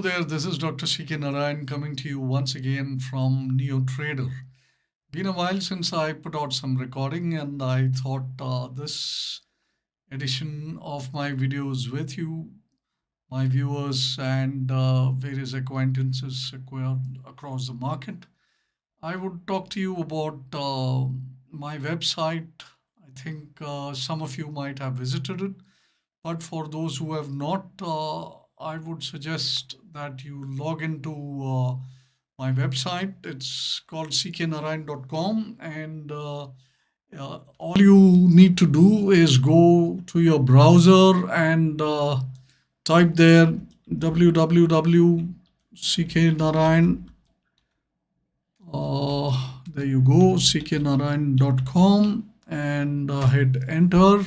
Hello there, this is Dr. cknarayan coming to you once again from NeoTrader. Been a while since I put out some recording, and I thought this edition of my videos with you, my viewers, and various acquaintances across the market, I would talk to you about my website. I think some of you might have visited it, but for those who have not, I would suggest that you log into my website. It's called cknarayan.com, and all you need to do is go to your browser and type there www.cknarayan. There you go, cknarayan.com, and hit enter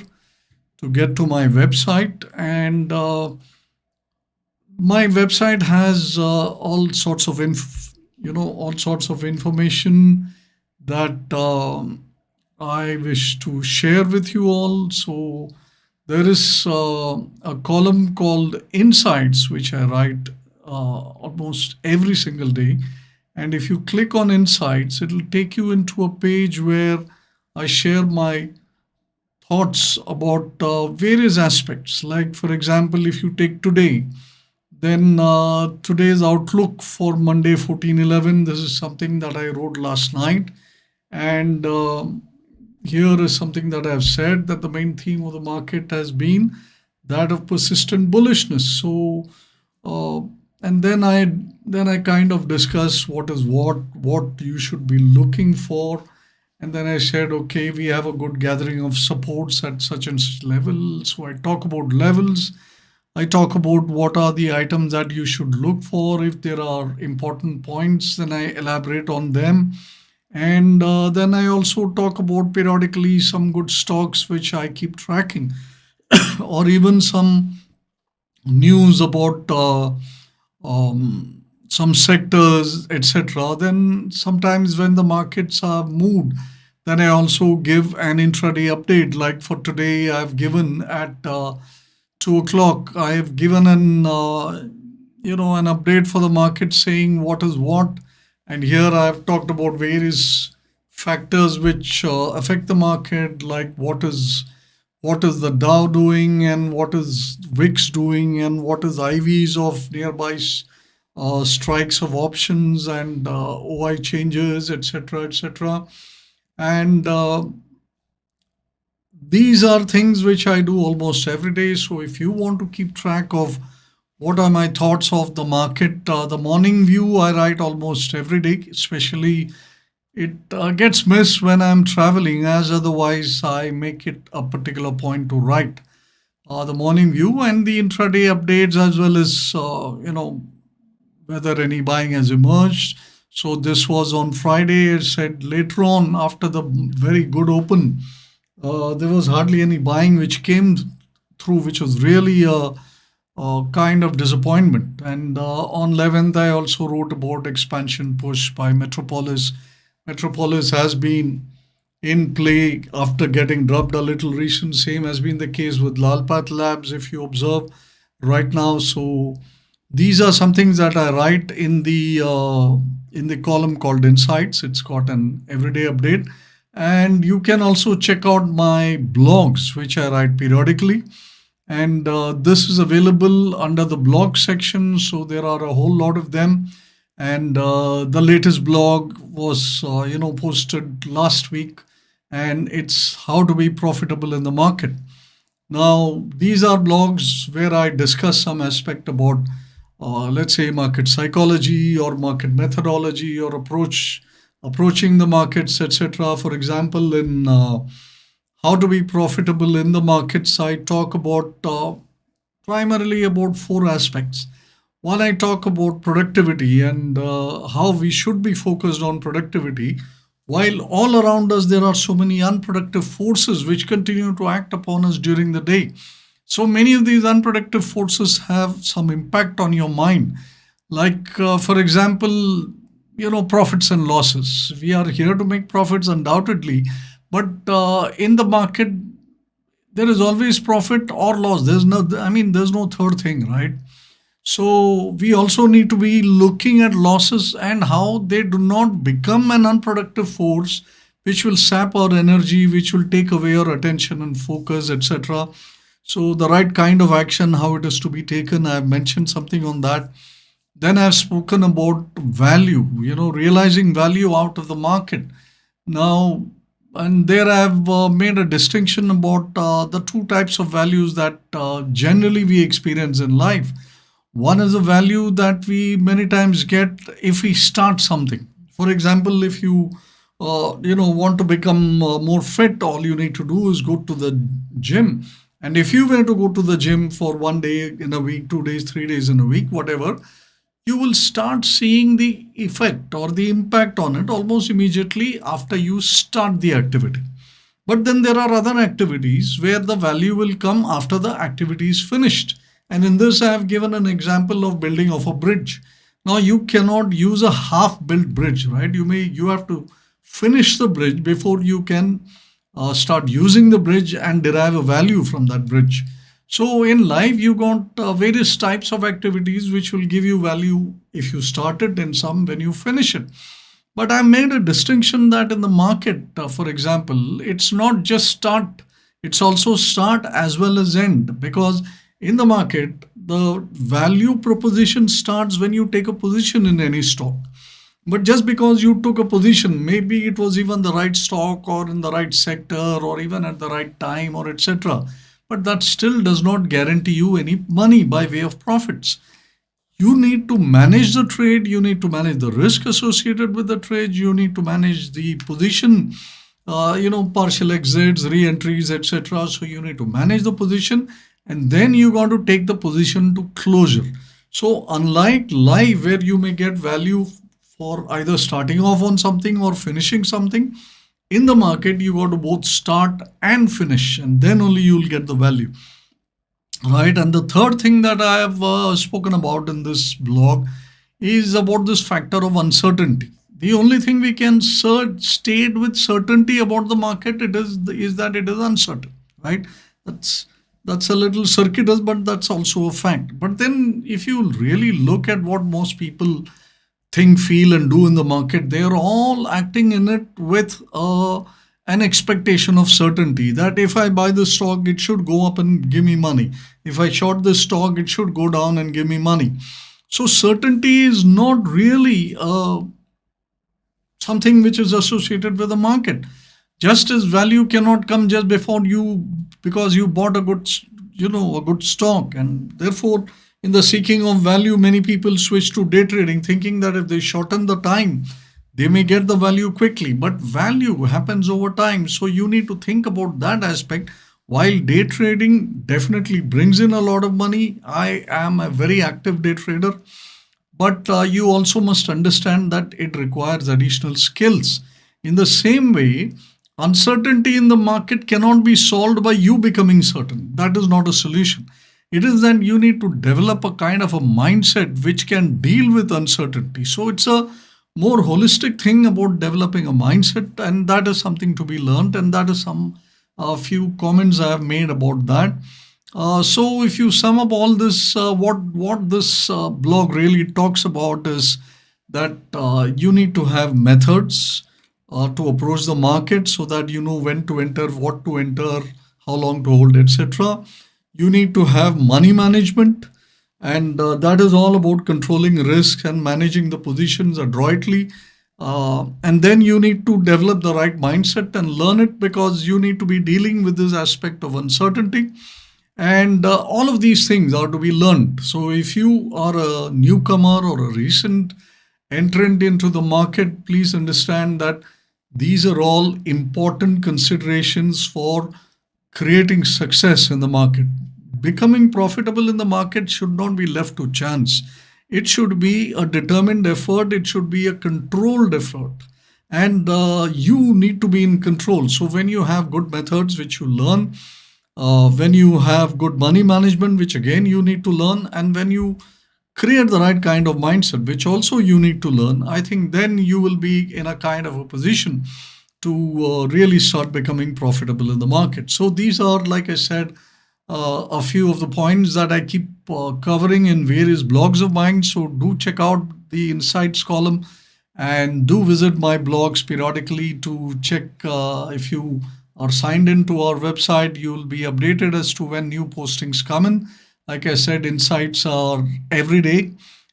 to get to my website. And my website has all sorts of all sorts of information that I wish to share with you all. So there is a column called Insights, which I write almost every single day. And if you click on Insights, it'll take you into a page where I share my thoughts about various aspects. Like, for example, if you take today, then today's outlook for Monday 14/11, this is something that I wrote last night. And here is something that I've said, that the main theme of the market has been that of persistent bullishness. So, and then I kind of discuss what you should be looking for. And then I said, okay, we have a good gathering of supports at such and such level. So I talk about levels. I talk about what are the items that you should look for. If there are important points, then I elaborate on them. And then I also talk about periodically some good stocks which I keep tracking, or even some news about some sectors, etc. Then sometimes when the markets are moved, then I also give an intraday update. Like for today, I've given at 2 o'clock. I have given an update for the market saying what is what, and here I've talked about various factors which affect the market, like what is the Dow doing, and what is VIX doing, and what is IVs of nearby strikes of options, and OI changes, etc., etc. And these are things which I do almost every day. So if you want to keep track of what are my thoughts of the market, the morning view I write almost every day, especially it gets missed when I'm traveling, as otherwise I make it a particular point to write the morning view and the intraday updates, as well as whether any buying has emerged. So this was on Friday. I said later on, after the very good open, there was hardly any buying which came through, which was really a kind of disappointment. And on 11th, I also wrote about expansion push by Metropolis. Metropolis has been in play after getting dropped a little recent. Same has been the case with Lalpath Labs, if you observe right now. So these are some things that I write in the column called Insights. It's got an everyday update, and you can also check out my blogs, which I write periodically. And this is available under the blog section. So there are a whole lot of them. And the latest blog was posted last week, and it's how to be profitable in the market. Now these are blogs where I discuss some aspect about let's say market psychology or market methodology or approaching the markets, etc. For example, in how to be profitable in the markets, I talk about primarily about four aspects. One, I talk about productivity and how we should be focused on productivity, while all around us there are so many unproductive forces which continue to act upon us during the day. So many of these unproductive forces have some impact on your mind. Like, for example, profits and losses. We are here to make profits, undoubtedly, but in the market, there is always profit or loss. There's no third thing, right? So we also need to be looking at losses and how they do not become an unproductive force which will sap our energy, which will take away our attention and focus, etc. So the right kind of action, how it is to be taken, I have mentioned something on that. Then I've spoken about value, realizing value out of the market. Now, and there I've made a distinction about the two types of values that generally we experience in life. One is a value that we many times get if we start something. For example, if you want to become more fit, all you need to do is go to the gym. And if you were to go to the gym for 1 day in a week, 2 days, 3 days in a week, whatever, you will start seeing the effect or the impact on it almost immediately after you start the activity. But then there are other activities where the value will come after the activity is finished. And in this, I have given an example of building of a bridge. Now, you cannot use a half-built bridge, right? You have to finish the bridge before you can start using the bridge and derive a value from that bridge. So in life, you got various types of activities which will give you value if you start it, and some when you finish it. But I made a distinction that in the market, for example, it's not just start, it's also start as well as end. Because in the market, the value proposition starts when you take a position in any stock. But just because you took a position, maybe it was even the right stock or in the right sector or even at the right time or etc. But that still does not guarantee you any money by way of profits. You need to manage the trade, you need to manage the risk associated with the trade, you need to manage the position, partial exits, re-entries, etc. So you need to manage the position, and then you got to take the position to closure. So unlike live where you may get value for either starting off on something or finishing something, in the market you got to both start and finish, and then only you will get the value. Right. And the third thing that I have spoken about in this blog is about this factor of uncertainty. The only thing we can state with certainty about the market is that it is uncertain. Right. That's that's a little circuitous, but that's also a fact. But then, if you really look at what most people think, feel, and do in the market, they are all acting in it with an expectation of certainty that if I buy the stock, it should go up and give me money. If I short the stock, it should go down and give me money. So, certainty is not really something which is associated with the market. Just as value cannot come just before you because you bought a good stock, and therefore in the seeking of value, many people switch to day trading, thinking that if they shorten the time, they may get the value quickly. But value happens over time, so you need to think about that aspect. While day trading definitely brings in a lot of money, I am a very active day trader, but you also must understand that it requires additional skills. In the same way, uncertainty in the market cannot be solved by you becoming certain. That is not a solution. It is that you need to develop a kind of a mindset which can deal with uncertainty. So it's a more holistic thing about developing a mindset, and that is something to be learned. And that is some a few comments I have made about that. So if you sum up all this, what this blog really talks about is that you need to have methods to approach the market so that you know when to enter, what to enter, how long to hold, etc. You need to have money management, and that is all about controlling risk and managing the positions adroitly. And then you need to develop the right mindset and learn it, because you need to be dealing with this aspect of uncertainty. And all of these things are to be learned. So if you are a newcomer or a recent entrant into the market, please understand that these are all important considerations for creating success in the market. Becoming profitable in the market should not be left to chance. It should be a determined effort, it should be a controlled effort. And you need to be in control. So, when you have good methods which you learn, when you have good money management, which again you need to learn, and when you create the right kind of mindset, which also you need to learn, I think then you will be in a kind of a position to really start becoming profitable in the market. So these are, like I said, a few of the points that I keep covering in various blogs of mine. So do check out the insights column and do visit my blogs periodically to check if you are signed into our website. You'll be updated as to when new postings come in. Like I said, insights are every day,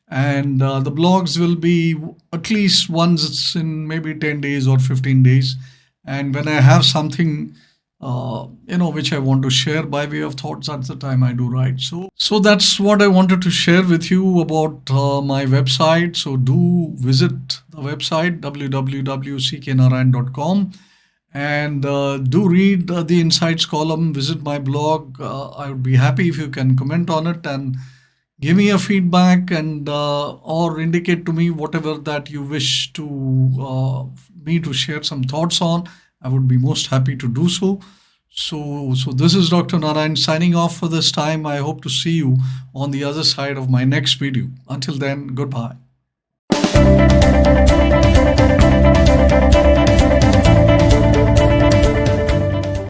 and the blogs will be at least once in maybe 10 days or 15 days. And when I have something which I want to share by way of thoughts at the time I do write. So that's what I wanted to share with you about my website. So do visit the website www.cknarayan.com and do read the insights column. Visit my blog. I would be happy if you can comment on it and give me a feedback and or indicate to me whatever that you wish to me to share some thoughts on. I would be most happy to do so. So this is Dr. Narayan signing off for this time. I hope to see you on the other side of my next video. Until then, goodbye.